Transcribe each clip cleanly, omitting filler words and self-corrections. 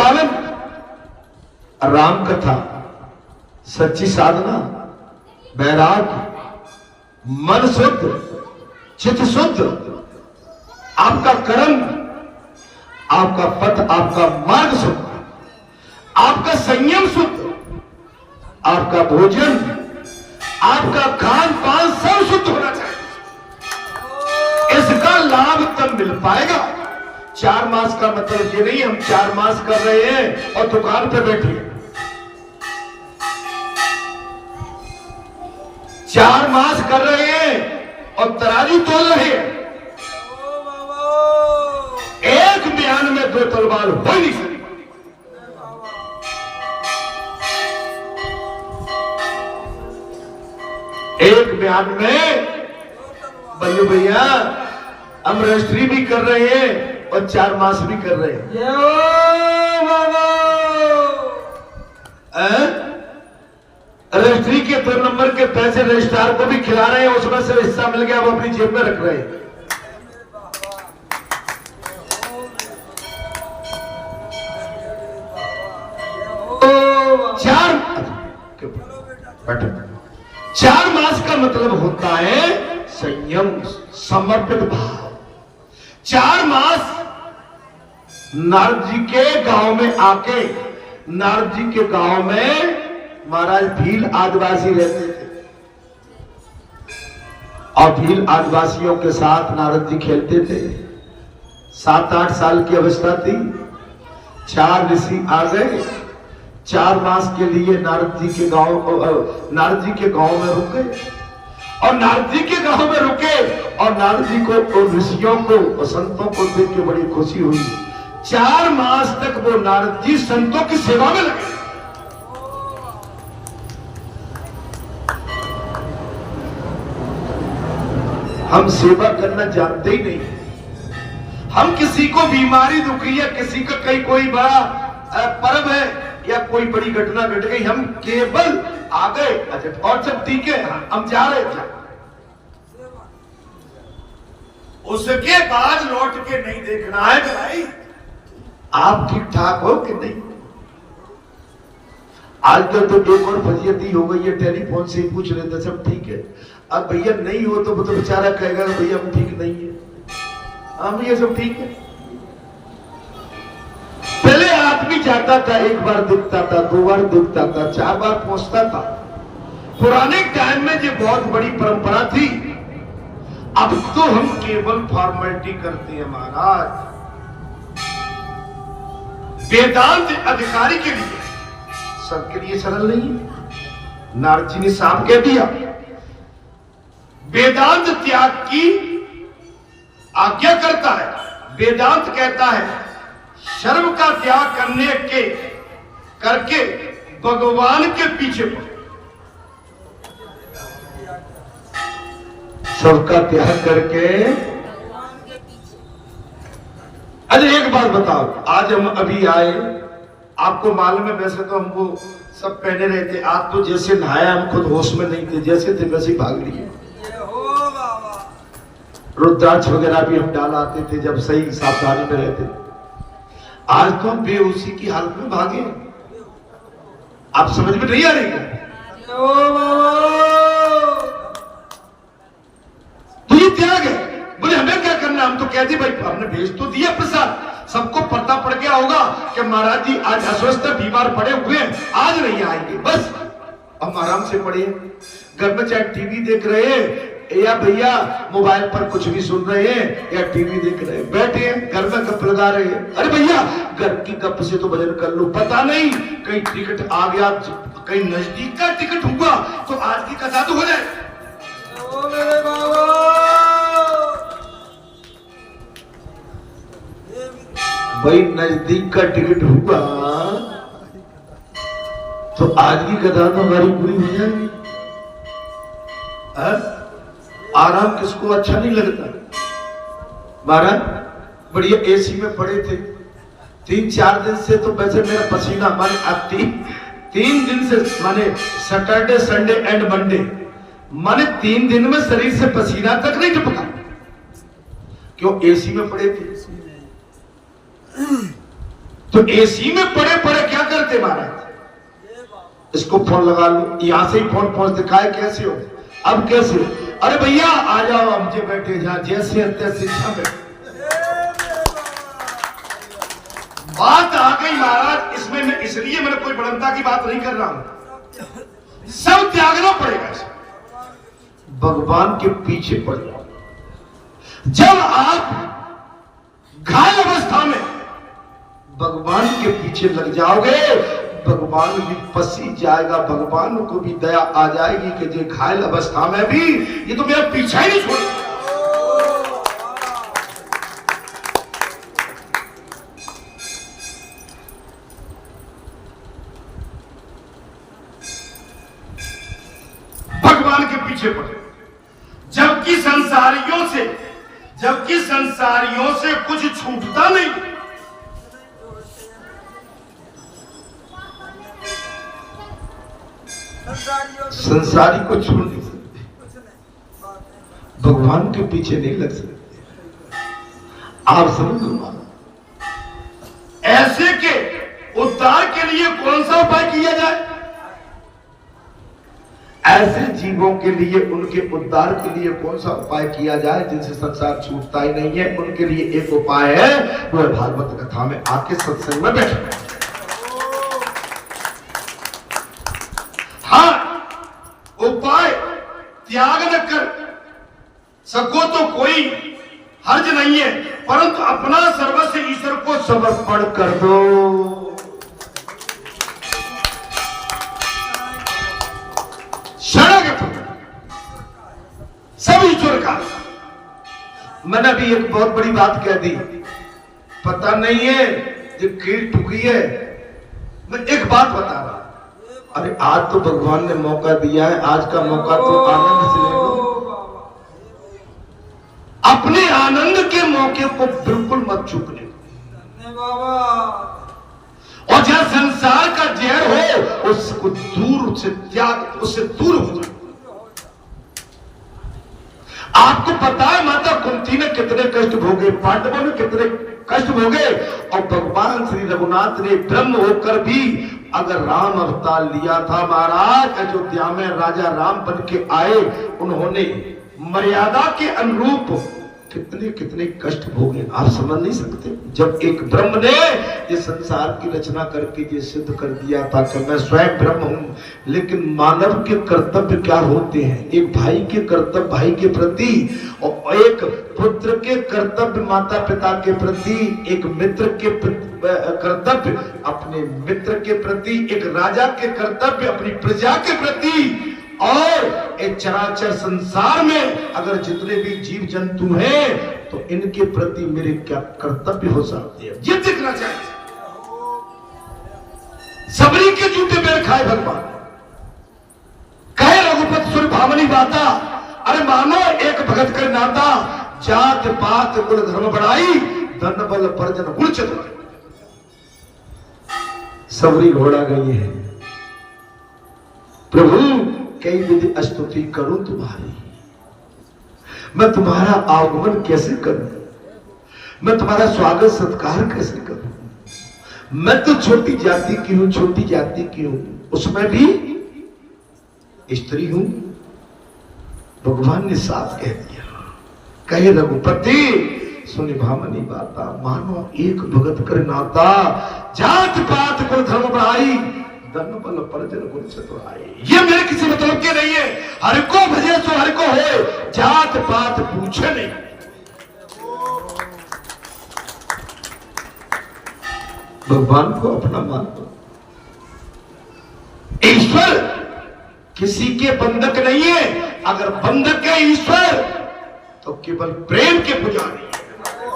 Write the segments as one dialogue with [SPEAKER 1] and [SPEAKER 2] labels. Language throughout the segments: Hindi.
[SPEAKER 1] पावन राम कथा, सच्ची साधना, बैराग, मन शुद्ध, चित्त शुद्ध, आपका कर्म, आपका पथ, आपका मार्ग शुद्ध, आपका संयम शुद्ध, आपका भोजन, आपका खान पान सब शुद्ध होना चाहिए। इसका लाभ तब मिल पाएगा। 4 मास का मतलब ये नहीं हम 4 मास कर रहे हैं और दुकान पे बैठे हैं। 4 मास कर रहे हैं और तराजू तोल रहे हैं। एक बयान में 2 तलवार हो नहीं सकती। एक बयान में भैया भैया हम रजिस्ट्री भी कर रहे हैं और 4 मास भी कर रहे हैं। रजिस्ट्री के 2 नंबर के पैसे रजिस्ट्रार को भी खिला रहे हैं, उसमें से हिस्सा मिल गया वो अपनी जेब में रख रहे हैं। चार मास का मतलब होता है संयम, समर्पित भाव। 4 मास नारद जी के गांव में आके, नारद जी के गांव में महाराज भील आदिवासी रहते थे और भील आदिवासियों के साथ नारद जी खेलते थे। 7-8 साल की अवस्था थी। 4 ऋषि आ गए। 4 मास के लिए नारद जी के गांव में रुके और नारद जी के गांव में रुके और नारद जी को और ऋषियों को और संतों को देख के बड़ी खुशी हुई। 4 मास तक वो नारद जी संतों की सेवा में लगे। हम सेवा करना जानते ही नहीं। हम किसी को बीमारी दुखी है, किसी का कोई बड़ा पर्व है या कोई बड़ी घटना घट गई, हम केवल आ गए, अच्छा और सब ठीक है, हम जा रहे थे, उसके बाद लौट के नहीं देखना है कि भाई आप ठीक ठाक हो कि नहीं। आजकल तो एक और फजीयती हो गई है, टेलीफोन से पूछ रहे थे सब ठीक है। अब भैया नहीं हो तो वो तो बेचारा कहेगा भैया हम ठीक नहीं है, हाँ भैया सब ठीक है। पहले आदमी जाता था, 1 बार दिखता था, 2 बार दिखता था, 4 बार पहुंचता था। पुराने टाइम में ये बहुत बड़ी परंपरा थी। अब तो हम केवल फॉर्मेलिटी करते हैं महाराज। वेदांत अधिकारी के लिए, सबके लिए सरल नहीं है। नारद जी ने साफ कह दिया, वेदांत त्याग की आज्ञा करता है। वेदांत कहता है शर्म का त्याग करके भगवान के पीछे पड़ो। सबका त्याग करके। अरे एक बात बताओ, आज हम अभी आए, आपको मालूम है वैसे तो हमको सब पहने रहे थे, आज तो जैसे नहाया हम खुद होश में नहीं थे, जैसे थे वैसे भाग लिए। रुद्राक्ष वगैरह भी हम डाल आते थे जब सही सावधानी में रहते। आज तो हम बेहोशी की हालत में भागे। आप समझ में नहीं आ रही है? तो ये त्याग है। बोले हमें क्या करना, हम तो कहते भाई हमने भेज तो दिया प्रसाद, सबको पता पड़ गया होगा कि महाराज जी आज अस्वस्थ बीमार पड़े हुए हैं, आज नहीं आएंगे, बस हम आराम से पड़े घर में, चाहे टीवी देख रहे हैं या भैया मोबाइल पर कुछ भी सुन रहे हैं या टीवी देख रहे हैं, बैठे हैं घर में गप लगा रहे हैं। अरे भैया घर की गप से तो भजन कर लो, पता नहीं कहीं टिकट आ गया, कहीं नजदीक का टिकट हुआ तो आज की कथा तो हो जाए। ओ मेरे बाबा, भाई नजदीक का टिकट हुआ तो आज की कथा तो हमारी पूरी हो जाएगी। आराम किसको अच्छा नहीं लगता। महाराज बढ़िया एसी में पड़े थे, 3-4 दिन से तो वैसे मेरा पसीना माने अब 3 दिन से, माने सैटरडे संडे एंड मंडे, माने 3 दिन में शरीर से पसीना तक नहीं टपका। क्यों? एसी में पड़े थे। तो एसी में पड़े पड़े क्या करते महाराज? इसको फोन लगा लो, यहां से ही फोन पहुंच दिखाए कैसे हो, अब कैसे हो? अरे भैया आ जाओ, अब मुझे बैठे जहां जैसे तैसे में बात आ गई महाराज। इसमें मैं इसलिए मैंने कोई बड़ंता की बात नहीं कर रहा हूं, सब त्यागना पड़ेगा, भगवान के पीछे पड़ जाओ। जब आप घायल अवस्था में भगवान के पीछे लग जाओगे, भगवान भी पसी जाएगा, भगवान को भी दया आ जाएगी कि ये घायल अवस्था में भी ये तो मेरा पीछा ही नहीं छोड़। भगवान के पीछे पड़े, जबकि संसारियों से कुछ छूटता नहीं। संसारी को छोड़ नहीं सकते, भगवान के पीछे नहीं लग सकते। आप समझ लो, ऐसे के उद्धार के लिए कौन सा उपाय किया जाए? ऐसे जीवों के लिए, उनके उद्धार के लिए कौन सा उपाय किया जाए जिनसे संसार छूटता ही नहीं है? उनके लिए एक उपाय है, वो भागवत कथा में आके सत्संग में बैठना। हाँ, उपाय त्याग न कर सको तो कोई हर्ज नहीं है, परंतु अपना सर्वस्व ईश्वर को समर्पण कर दो। सब ईश्वर का। मैंने भी एक बहुत बड़ी बात कह दी, पता नहीं है जो खीर ठुकी है। मैं एक बात बता रहा, अरे आज तो भगवान ने मौका दिया है, आज का मौका तो आनंद से ले लो। अपने आनंद के मौके को बिल्कुल मत चूकने। और जहां संसार का जहर हो उसको दूर से त्याग, उससे दूर हो जाए। आपको पता है माता कुंती ने कितने कष्ट भोगे, पांडवों ने कितने कष्ट भोगे, और भगवान श्री रघुनाथ ने ब्रह्म होकर भी अगर राम अवतार लिया था महाराज, अयोध्या में राजा राम बन के आए, उन्होंने मर्यादा के अनुरूप कितने कितने कष्ट भोगे, आप समझ नहीं सकते। जब एक ब्रह्म ने ये संसार की रचना करके ये सिद्ध कर दिया था कि मैं स्वयं ब्रह्म हूं, लेकिन मानव के कर्तव्य क्या होते हैं? एक भाई के कर्तव्य भाई के प्रति, और एक पुत्र के कर्तव्य माता पिता के प्रति, एक मित्र के कर्तव्य अपने मित्र के प्रति, एक राजा के कर्तव्य अपनी प्रजा के प्रति, और एक चराचर संसार में अगर जितने भी जीव जंतु हैं तो इनके प्रति मेरे क्या कर्तव्य हो सकते हैं, ये दिखना चाहिए। सबरी के जूते पैर खाए भगवान, कहे रघुपति सुर भावनी बाता, अरे मानो एक भगत कर नाता, जात पात कुल धर्म बढ़ाई, धन बल परजन गुण चतुराई। सबरी घोड़ा गई है, प्रभु कई विधि स्तुति करूं तुम्हारी, मैं तुम्हारा आगमन कैसे करूं, मैं तुम्हारा स्वागत सत्कार कैसे करूं? मैं तो छोटी जाति की हूं, छोटी जाति की हूं, उसमें भी स्त्री हूं। भगवान ने साफ कह दिया, कहे रघुपति सुनि भामनी बाता, मानो एक भगत कर नाता, जात पात कुल धर्म बढ़ाई, धन बल परजन गुण चतुराई। ये मेरे किसी मतलब के नहीं है, हर को भजे सो हर को होए, जात पात पूछे नहीं। भगवान को अपना मान दो। ईश्वर किसी के बंधक नहीं है, अगर बंधक है ईश्वर तो केवल प्रेम के पुजारी है।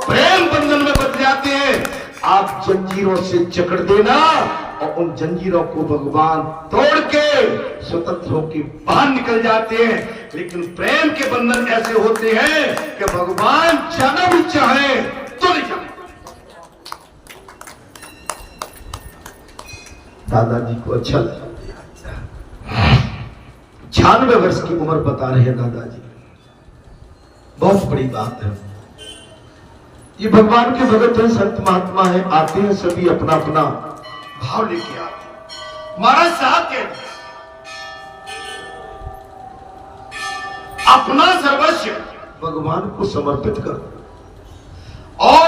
[SPEAKER 1] प्रेम बंधन में बच जाते हैं, आप जंजीरों से जकड़ देना और उन जंजीरों को भगवान तोड़ के स्वतंत्र होकर बाहर निकल जाते हैं। लेकिन प्रेम के बंधन ऐसे होते हैं कि भगवान जाना भी चाहे तो नहीं जाए। दादाजी को अच्छा लगा, 96 वर्ष की उम्र बता रहे हैं दादाजी, बहुत बड़ी बात है। ये भगवान के भगत हैं, संत महात्मा है, आते हैं सभी अपना अपना भाव लेके आते हैं। महाराज साहब कहते अपना सर्वस्व भगवान को समर्पित करो और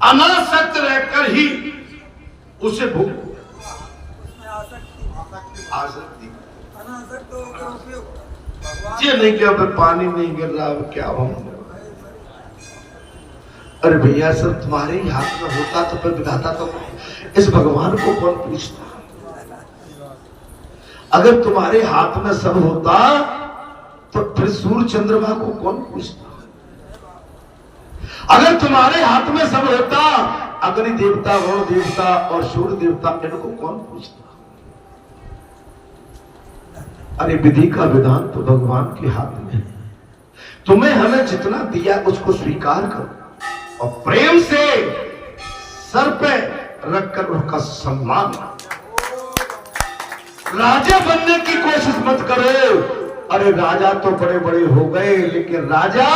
[SPEAKER 1] अनासक्त रहकर ही उसे भोग। आसक्ति ये नहीं कि अब पानी नहीं गिर रहा, अब क्या हो। अरे भैया सब तुम्हारे ही हाथ में होता तो फिर विधाता तो इस भगवान को कौन पूछता। अगर तुम्हारे हाथ में सब होता तो फिर सूर्य चंद्रमा को कौन पूछता। अगर तुम्हारे हाथ में सब होता, अग्नि देवता, वरुण देवता और सूर्य देवता, इनको कौन पूछता। अरे विधि का विधान तो भगवान के हाथ में है। तुम्हें हमें जितना दिया उसको स्वीकार करो और प्रेम से सर पे रखकर उनका सम्मान। राजा बनने की कोशिश मत करो। अरे राजा तो बड़े बड़े हो गए, लेकिन राजा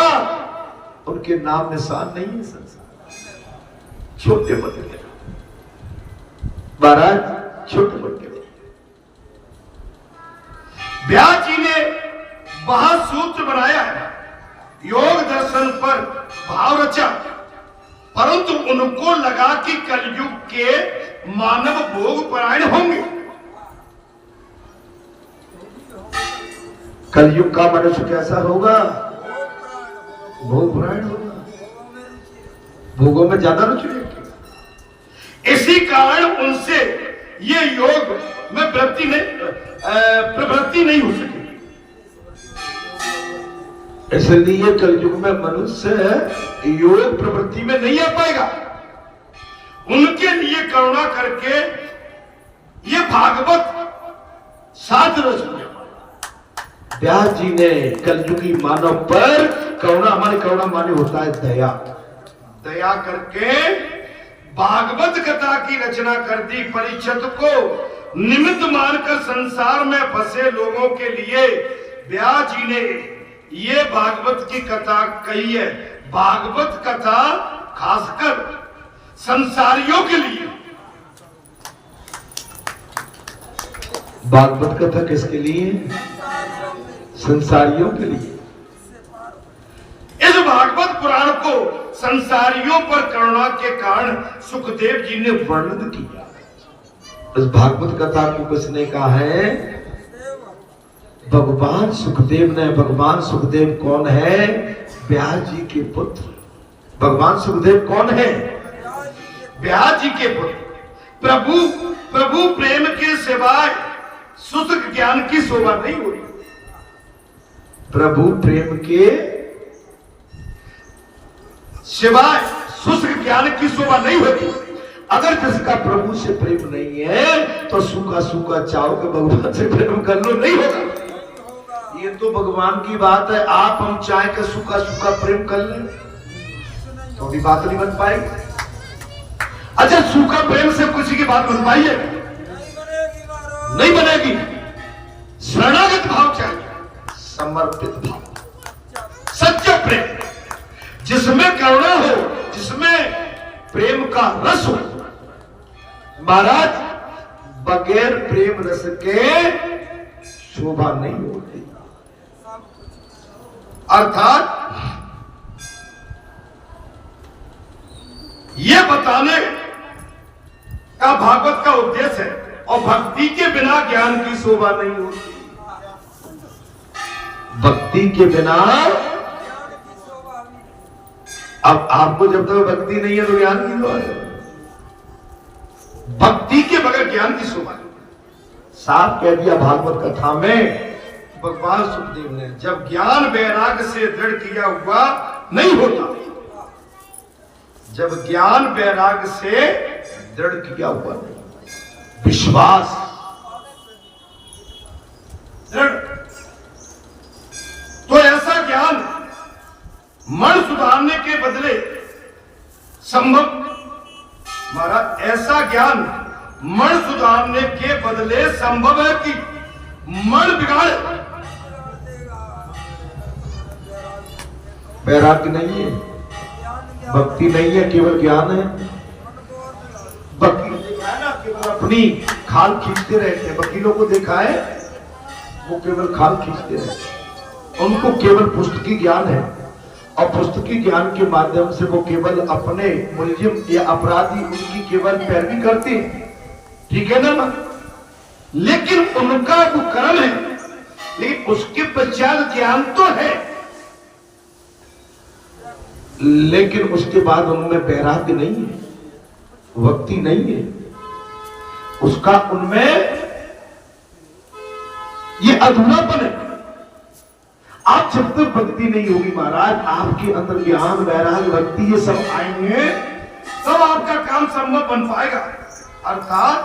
[SPEAKER 1] उनके नाम निशान नहीं है संसार। छोटे बन गए महाराज, छोटे बन गए। व्यास जी ने वहां सूत्र बनाया है, योग दर्शन पर भाव रचा, परंतु उनको लगा कि कलयुग के मानव भोग परायण होंगे। कलयुग का मनुष्य कैसा होगा? भोग परायण होगा, भोगों में ज्यादा रुचि रखेगा। इसी कारण उनसे ये योग में प्रवृत्ति नहीं हो सकेगी। इसलिए कलयुग में मनुष्य योग प्रवृत्ति में नहीं आ पाएगा। उनके लिए करुणा करके ये भागवत सात रचना व्यास जी ने कलयुगी मानव पर करुणा, हमारी करुणा माने होता है दया, दया करके भागवत कथा की रचना कर दी। परीक्षित को निमित्त मानकर संसार में फंसे लोगों के लिए व्यास जी ने ये भागवत की कथा कही है। भागवत कथा खासकर संसारियों के लिए। भागवत कथा किसके लिए? संसारियों के लिए। इस भागवत पुराण को संसारियों पर करुणा के कारण सुखदेव जी ने वर्णन किया। इस भागवत कथा को किसने कहा है? भगवान सुखदेव ने। भगवान सुखदेव कौन है? व्यास जी के पुत्र। भगवान सुखदेव कौन है? व्यास जी के पुत्र। प्रभु प्रेम के सिवाय शुष्क ज्ञान की शोभा नहीं हो रही। प्रभु प्रेम के सिवाय शुष्क ज्ञान की शोभा नहीं होती। अगर जिसका प्रभु से प्रेम नहीं है तो सूखा सूखा चाहो कि भगवान से प्रेम कर लो, नहीं होगा। ये तो भगवान की बात है। आप हम चाहे कि सूखा सूखा प्रेम कर लें तो भी बात नहीं बन पाएगी। अच्छा, सूखा प्रेम से किसी की बात बन पाई है? नहीं बनेगी। शरणागत भाव चाहिए, समर्पित भाव, सच्चा प्रेम, जिसमें करुणा हो, जिसमें प्रेम का रस हो। महाराज, बगैर प्रेम रस के शोभा नहीं होती। अर्थात यह बताने का भागवत का उद्देश्य है। और भक्ति के बिना ज्ञान की शोभा नहीं होती। भक्ति के बिना, अब आपको जब तक भक्ति नहीं है तो ज्ञान की शोभा है। भक्ति के बगैर ज्ञान की शोभा नहीं। साफ कह दिया भागवत कथा में भगवान सुखदेव ने। जब ज्ञान वैराग्य से दृढ़ किया हुआ नहीं होता, जब ज्ञान वैराग्य से दृढ़ किया हुआ नहीं, विश्वास दृढ़, तो ऐसा ज्ञान मन सुधारने के बदले संभव। महाराज, ऐसा ज्ञान मन सुधारने के बदले संभव है कि मन बिगाड़े। वैराग्य नहीं है, भक्ति नहीं है, केवल ज्ञान है। वकील देखा है ना, केवल अपनी खाल खींचते रहते हैं। वकीलों को देखा है, वो केवल खाल खींचते रहते हैं। उनको केवल पुस्तकी ज्ञान है, और पुस्तकी ज्ञान के माध्यम से वो केवल अपने मुलजिम या अपराधी उनकी केवल पैरवी करते हैं। ठीक है ना? लेकिन उनका वो कर्म है, लेकिन उसके पश्चात ज्ञान तो है, लेकिन उसके बाद उनमें वैराग्य नहीं है, भक्ति नहीं है। उसका उनमें ये अधूरापन है। आप जब तक भक्ति नहीं होगी महाराज, आपके अंदर ज्ञान, वैराग्य, भक्ति ये सब आएंगे, तब तो आपका काम संभव बन पाएगा। अर्थात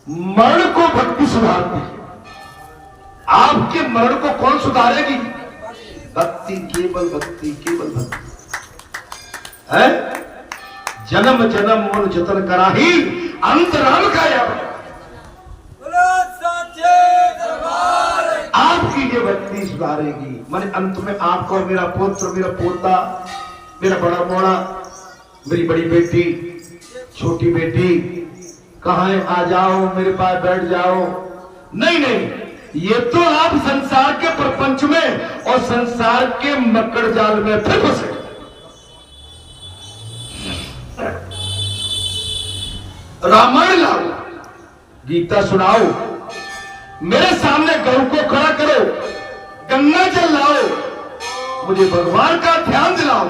[SPEAKER 1] मरण को भक्ति सुधारती है। आपके मरण को कौन सुधारेगी? भक्ति, केवल भक्ति, केवल भक्ति है। जन्म जन्म मन जतन कराही, अंतराल का याद। आपकी ये भक्ति सुधारेगी। माने अंत में आपको, मेरा पुत्र, मेरा पोता, मेरा बड़ा मोड़ा, मेरी बड़ी बेटी, छोटी बेटी, कहाँ है, आ जाओ मेरे पास बैठ जाओ। नहीं नहीं, ये तो आप संसार के प्रपंच में और संसार के मकड़ जाल में फिर फंसे। रामायण लाओ, गीता सुनाओ, मेरे सामने गौ को खड़ा करो, गंगा जल लाओ, मुझे भगवान का ध्यान दिलाओ,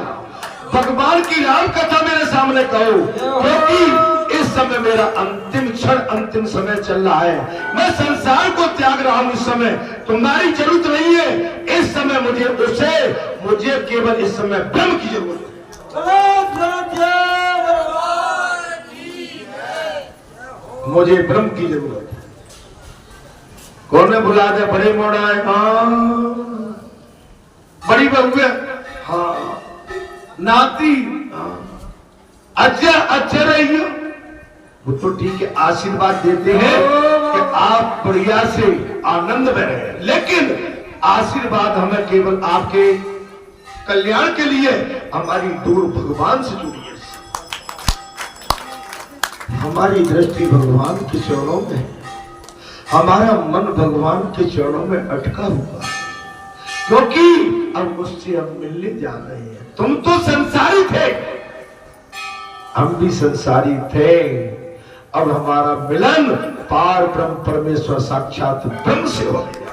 [SPEAKER 1] भगवान की राम कथा मेरे सामने कहो, क्योंकि इस समय मेरा अंतिम क्षण, अंतिम समय चल रहा है। मैं संसार को त्याग रहा हूं इस समय, तुम्हारी जरूरत नहीं है इस समय मुझे केवल इस समय ब्रह्म की जरूरत है। मुझे ब्रह्म की जरूरत है। कौन ने भुला दे? बड़े मोड़ा है, हाँ, बड़ी बहू है, हाँ, नाती, हाँ, अच्छा रही हो, वो तो ठीक है, आशीर्वाद देते हैं कि आप बढ़िया से आनंद में रहे, लेकिन आशीर्वाद हमें केवल आपके कल्याण के लिए, हमारी दूर भगवान से जुड़ी है। हमारी दृष्टि भगवान के चरणों में, हमारा मन भगवान के चरणों में अटका हुआ है, क्योंकि अब मुझसे हम मिलने जा रहे हैं। तुम तो संसारी थे, हम भी संसारी थे, अब हमारा मिलन पार ब्रह्म परमेश्वर साक्षात ब्रह्म से हो गया।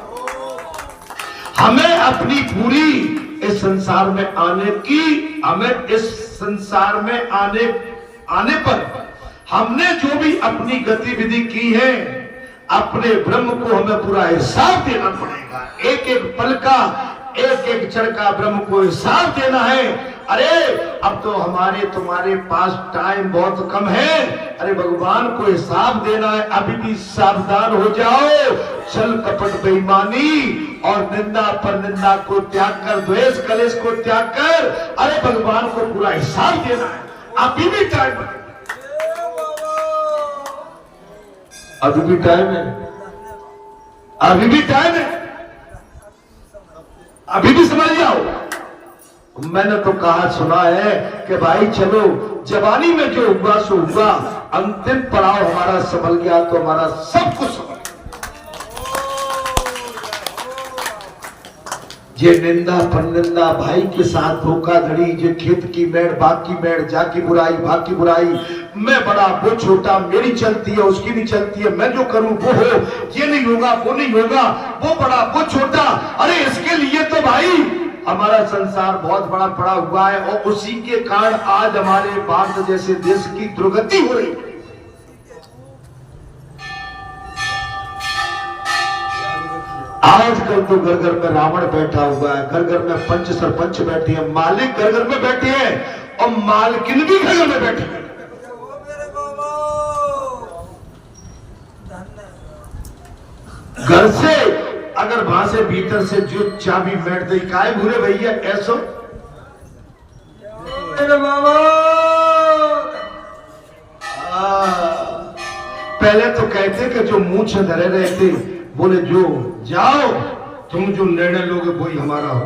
[SPEAKER 1] हमें अपनी पूरी इस संसार में आने की, हमें इस संसार में आने पर हमने जो भी अपनी गतिविधि की है, अपने ब्रह्म को हमें पूरा हिसाब देना पड़ेगा। एक एक पल का, एक एक क्षण का ब्रह्म को हिसाब देना है। अरे अब तो हमारे तुम्हारे पास टाइम बहुत कम है, अरे भगवान को हिसाब देना है। अभी भी सावधान हो जाओ, छल कपट बेईमानी और निंदा पर निंदा को त्याग कर, द्वेष कलेश को त्याग कर, अरे भगवान को पूरा हिसाब देना है। अभी भी टाइम है, अभी भी टाइम है, अभी भी टाइम है, अभी भी समझ जाओ। मैंने तो कहा सुना है कि भाई चलो, जवानी में जो हुआ सो हुआ, अंतिम पड़ाव हमारा संभल गया तो हमारा सब कुछ संभल गया। ये निंदा परनिंदा, भाई के साथ धोखाधड़ी, ये खेत की मेड़, बाग की मेड़, जा की बुराई, भाग की बुराई, मैं बड़ा वो छोटा, मेरी चलती है उसकी नहीं चलती है, मैं जो करूं वो हो, ये नहीं होगा वो नहीं होगा, वो बड़ा वो छोटा। अरे इसके लिए तो भाई हमारा संसार बहुत बड़ा पड़ा हुआ है, और उसी के कारण आज हमारे भारत जैसे देश की दुर्गति हो रही है। आजकल तो घर घर में रावण बैठा हुआ है, घर घर में पंच सरपंच बैठे हैं, मालिक घर घर में बैठे हैं, और मालकिन भी घर घर में बैठी है। घर से अगर वहां से भीतर से जो चाबी बैठ गई, काय भूरे भैया ऐसो पहले तो कहते कि जो मुंह से धरे रहते, बोले जो जाओ तुम जो निर्णय लोगे वही हमारा हो।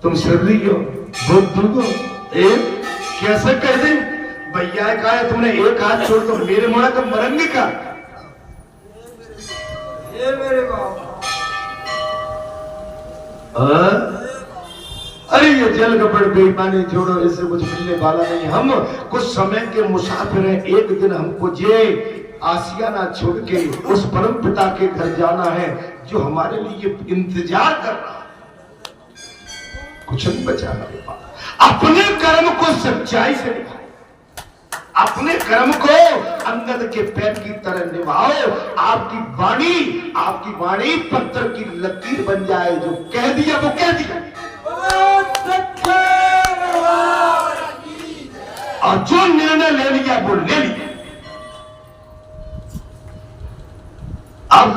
[SPEAKER 1] तुम शरीरी हो, बुद्धू हो। कैसे कह दे भैया का है तुमने एक हाथ छोड़ दो मेरे मोड़ा तो मरंगे का।
[SPEAKER 2] ये मेरे बाप।
[SPEAKER 1] अरे ये जल कपड़ बेईमानी छोड़ो, इससे कुछ मिलने वाला नहीं। हम कुछ समय के मुसाफिर हैं, एक दिन हमको ये आसियाना छोड़ के उस परम पिता के घर जाना है जो हमारे लिए इंतजार कर रहा है। कुछ नहीं बचा मेरे पास। अपने कर्म को सच्चाई से निभाओ, अपने कर्म को अंगद के पैर की तरह निभाओ। आपकी वाणी पत्थर की लकीर बन जाए, जो कह दिया वो कह दिया, और जो निर्णय ले लिया वो ले लिया। आप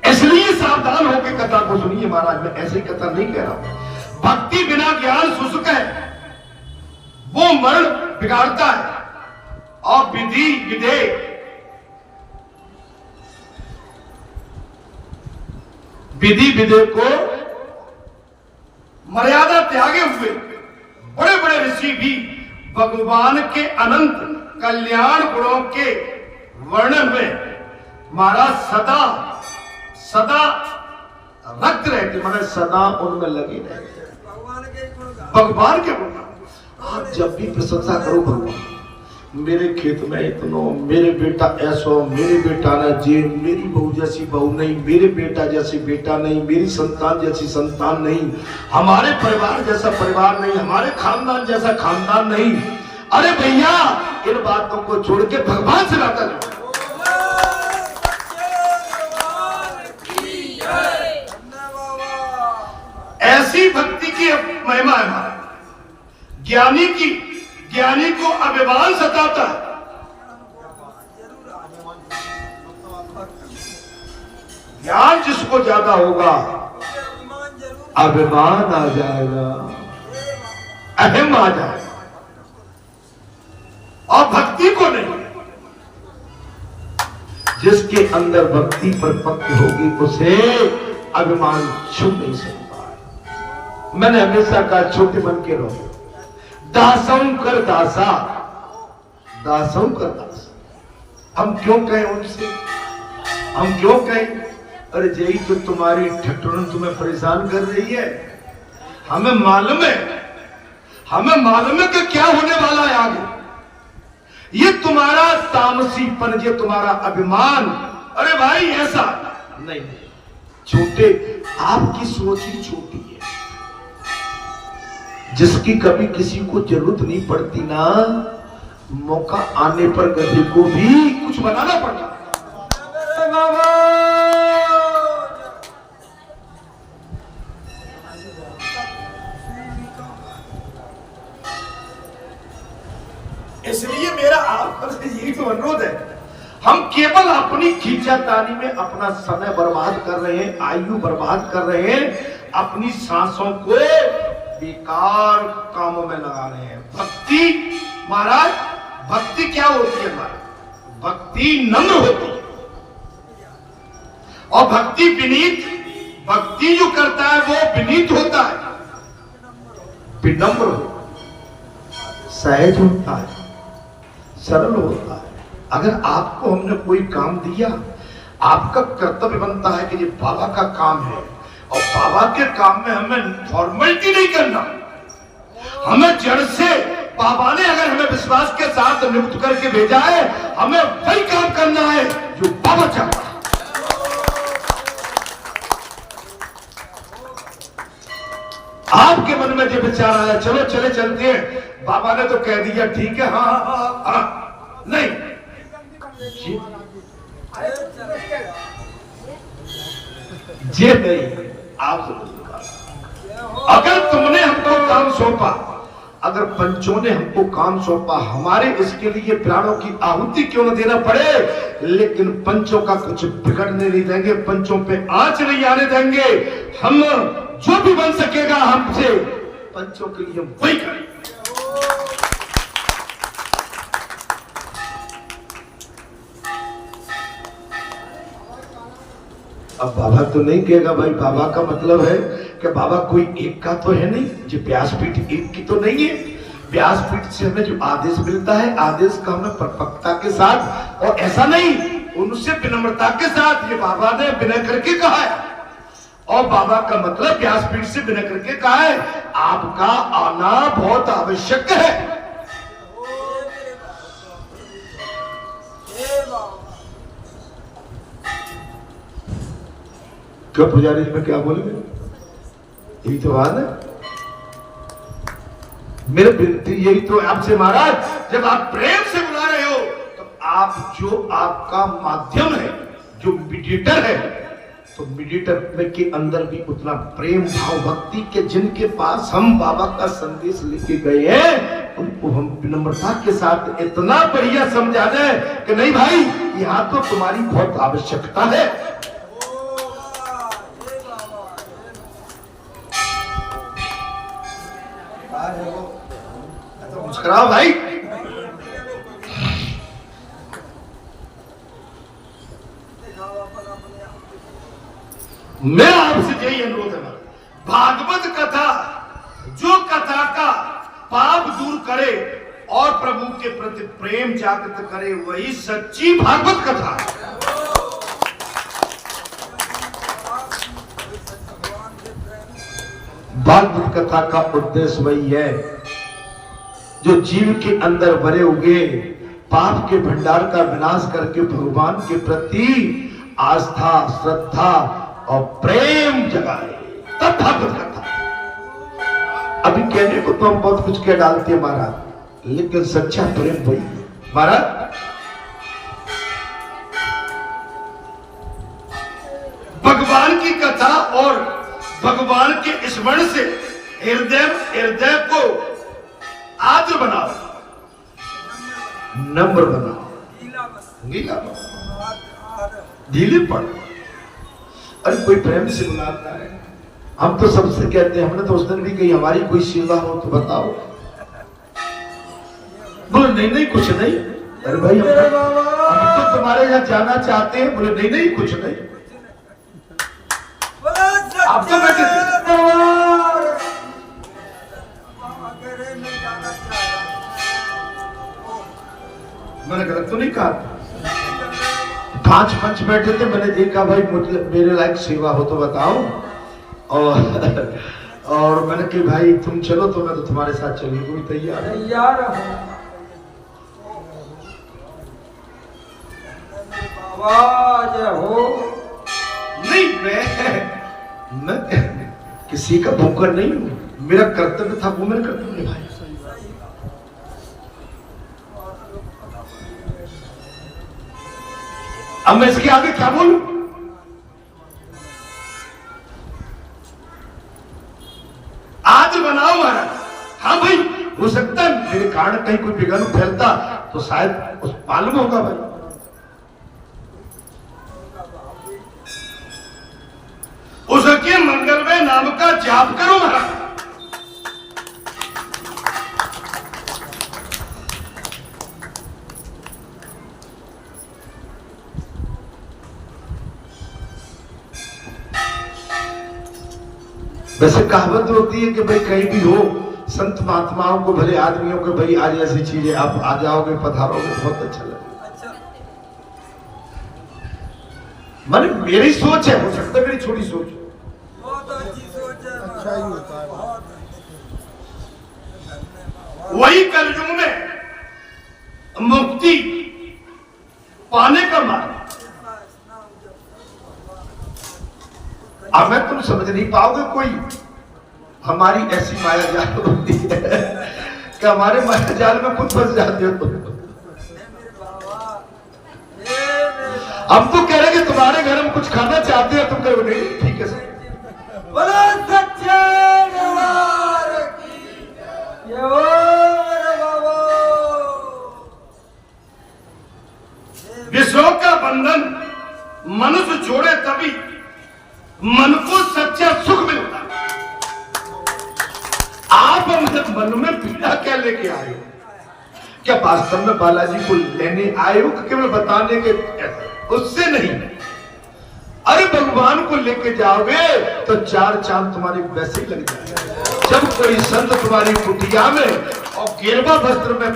[SPEAKER 1] इसलिए सावधान होकर कथा को सुनिए महाराज। मैं ऐसी कथा नहीं कह रहा हूं। भक्ति बिना ज्ञान शुष्क है, वो मरण बिगाड़ता है। और विधि विधे को मर्यादा त्यागे हुए बड़े बड़े ऋषि भी भगवान के अनंत कल्याण गुणों के वर्णन में महाराज सदा रक्त रहते, मतलब सदा उनमें लगे रहते। भगवान के गुण आप जब भी प्रशंसा करो, भगवान मेरे खेत में इतनो, मेरे बेटा ऐसो, मेरे बेटा ना जे, मेरी बहू जैसी बहू नहीं, मेरे बेटा जैसी बेटा नहीं, मेरी संतान जैसी संतान नहीं, हमारे परिवार जैसा परिवार नहीं, हमारे खानदान जैसा खानदान नहीं। अरे भैया इन बातों को छोड़ के भगवान से नाता जोड़ो। ऐसी भक्ति की महिमा है हमारा। ज्ञानी को अभिमान सताता है। ज्ञान जिसको ज्यादा होगा अभिमान आ जाएगा, अहम आ जाएगा, और भक्ति को नहीं। जिसके अंदर भक्ति परिपक्व होगी उसे अभिमान छू नहीं सकता। मैंने हमेशा कहा छोटे मन के रहो, दासों कर दासा, दासों कर दासा। हम क्यों कहें उनसे, हम क्यों कहें अरे यही तो तुम्हारी ठट्ठुरन तुम्हें परेशान कर रही है। हमें मालूम है कि क्या होने वाला है आगे। ये तुम्हारा तामसीपन, ये तुम्हारा अभिमान, अरे भाई ऐसा नहीं। छोटे आपकी सोच ही छोटी है। जिसकी कभी किसी को जरूरत नहीं पड़ती ना, मौका आने पर गधे को भी कुछ बनाना पड़ता। इसलिए मेरा आप से यही तो अनुरोध है। हम केवल अपनी खींचातानी में अपना समय बर्बाद कर रहे हैं, आयु बर्बाद कर रहे हैं, अपनी सांसों को बेकार कामों में लगा रहे हैं। भक्ति महाराज, भक्ति क्या होती है महाराज? भक्ति नम्र होती है, और भक्ति विनीत। भक्ति जो करता है वो विनीत होता है, विनम्र होता है, सहज होता है, सरल होता है। अगर आपको हमने कोई काम दिया, आपका कर्तव्य बनता है कि ये बाबा का काम है, और बाबा के काम में हमें फॉर्मेलिटी नहीं करना। हमें जड़ से बाबा ने अगर हमें विश्वास के साथ नियुक्त करके भेजा है, हमें वही काम करना है जो बाबा चाहता है। आपके मन में जो विचार आया, चलो चले चलते हैं, बाबा ने तो कह दिया ठीक है, हाँ हाँ हाँ, हाँ। नहीं, ये नहीं। आप अगर तुमने हमको काम सौंपा, अगर पंचों ने हमको काम सौंपा, हमारे इसके लिए प्राणों की आहुति क्यों न देना पड़े, लेकिन पंचों का कुछ बिगड़ने नहीं देंगे, पंचों पे आंच नहीं आने देंगे। हम जो भी बन सकेगा हमसे पंचों के लिए वही करेंगे। अब बाबा तो नहीं कहेगा भाई, बाबा का मतलब है क्या बाबा कोई एक का तो है नहीं, जो व्यासपीठ एक की तो नहीं है। व्यासपीठ से हमें जो आदेश मिलता है, आदेश का हमें परपक्वता के साथ, और ऐसा नहीं उनसे विनम्रता के साथ, ये बाबा ने विनय करके कहा है। और बाबा का मतलब व्यासपीठ से विनय करके कहा है, आपका आना बहुत आवश्यक है। क्यों पुजारी जी में क्या बोलेंगे? यही तो बात है। मेरे विनती यही तो आपसे महाराज, जब आप प्रेम से बुला रहे हो तो आप जो आपका माध्यम है, जो मीडिएटर है, तो मीडिएटर में के अंदर भी उतना प्रेम भाव भक्ति के, जिनके पास हम बाबा का संदेश लेके गए हैं, उनको हम विनम्रता के साथ इतना बढ़िया समझा दें कि नहीं भाई, यहाँ तो तुम्हारी बहुत आवश्यकता है। तो मुस्कुराओ भाई। मैं आपसे यही अनुरोध है, भागवत कथा जो कथा का पाप दूर करे और प्रभु के प्रति प्रेम जागृत करे, वही सच्ची भागवत कथा है। भागवत कथा का उद्देश्य वही है, जो जीव के अंदर भरे हुए पाप के भंडार का विनाश करके भगवान के प्रति आस्था, श्रद्धा और प्रेम जगाए, तब भागवत कथा। अभी कहने को तो हम बहुत कुछ कह डालते हैं महाराज, लेकिन सच्चा प्रेम वही है महाराज। भगवान की कथा और भगवान के स्मरण से हृदय को आद्र बनाओ, नम्र बनाओ, गीला ढीले पड़ो। अरे कोई प्रेम से बुलाता है, हम तो सबसे कहते हैं, हमने तो उस दिन भी कही हमारी कोई सेवा हो तो बताओ, बोले नहीं नहीं कुछ नहीं। अरे भाई हम तो तुम्हारे यहाँ जाना चाहते हैं, बोले नहीं नहीं कुछ नहीं। आप तो बैठे थे, मैंने गलत तो नहीं कहा? 5 मंच बैठे थे, मैंने देखा भाई मेरे लायक सेवा हो तो बताओ, और मैंने कहा भाई तुम चलो तो मैं तो तुम्हारे साथ चलने को भी तैयार हो। नहीं मैं किसी का भूखा नहीं हूं, मेरा कर्तव्य था वो मैंने कर्तव्य निभाया। अब मैं इसके आगे क्या बोलूं? आज बनाओ महाराज। हाँ भाई, हो सकता है मेरे कारण कहीं कोई विघ्न फैलता तो शायद उस मालूम होगा भाई। उसके मंगलमय नाम का जाप करो महाराज। वैसे कहावत होती है कि भाई कहीं भी हो, संत महात्माओं को, भले आदमियों को, भाई आज ऐसी चीजें आप आ जाओगे, पधारोगे, बहुत अच्छा लगेगा। माने मेरी सोच है, हो सकता है मेरी छोटी सोच, बहुत अच्छी सोच है, अच्छा ही होता है। वही कलयुग में मुक्ति पाने का मार्ग। अब मैं तुम समझ नहीं पाओगे, कोई हमारी ऐसी माया जाल होती है कि हमारे माया जाल में खुद फंस जाते हो तुम। हम तो कह रहे कि तुम्हारे घर हम कुछ खाना चाहते हैं, तुम कहो नहीं ठीक है सर। विश्व का बंधन मनुष्य जोड़े तभी मन को सच्चा सुख मिलता है। आप मन में पीड़ा क्या लेके आए हो? क्या वास्तव में बालाजी को लेने आए हो कि केवल बताने के? उससे नहीं, अरे भगवान को लेके जाओगे तो 4 चांद तुम्हारे वैसे ही लग जाएंगे। जब कोई संत तुम्हारी कुटिया में और गेरुआ वस्त्र में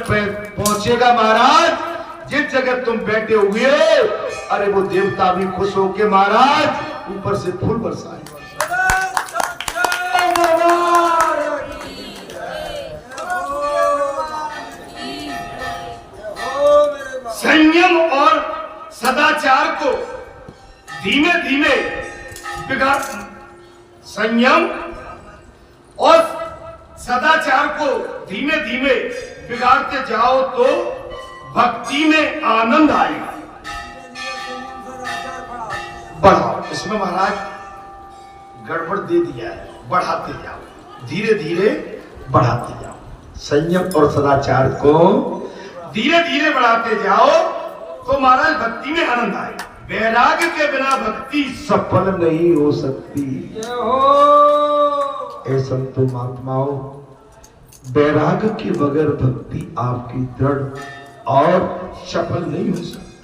[SPEAKER 1] पहुंचेगा महाराज, जिस जगह तुम बैठे हुए, अरे वो देवता भी खुश होके महाराज ऊपर से फूल बरसाए। संयम और सदाचार को धीमे धीमे बिगाड़, संयम और सदाचार को धीमे धीमे बिगाड़ते जाओ तो भक्ति में आनंद आएगा। बढ़ाओ, इसमें महाराज गड़बड़ दे दिया है, बढ़ाते जाओ, धीरे धीरे बढ़ाते जाओ। संयम और सदाचार को धीरे धीरे बढ़ाते जाओ तो महाराज भक्ति में आनंद आएगा। वैराग्य के बिना भक्ति सफल नहीं हो सकती। ऐ संतो महात्माओं, वैराग्य के बगैर भक्ति आपकी दृढ़ और सफल नहीं हो सकती।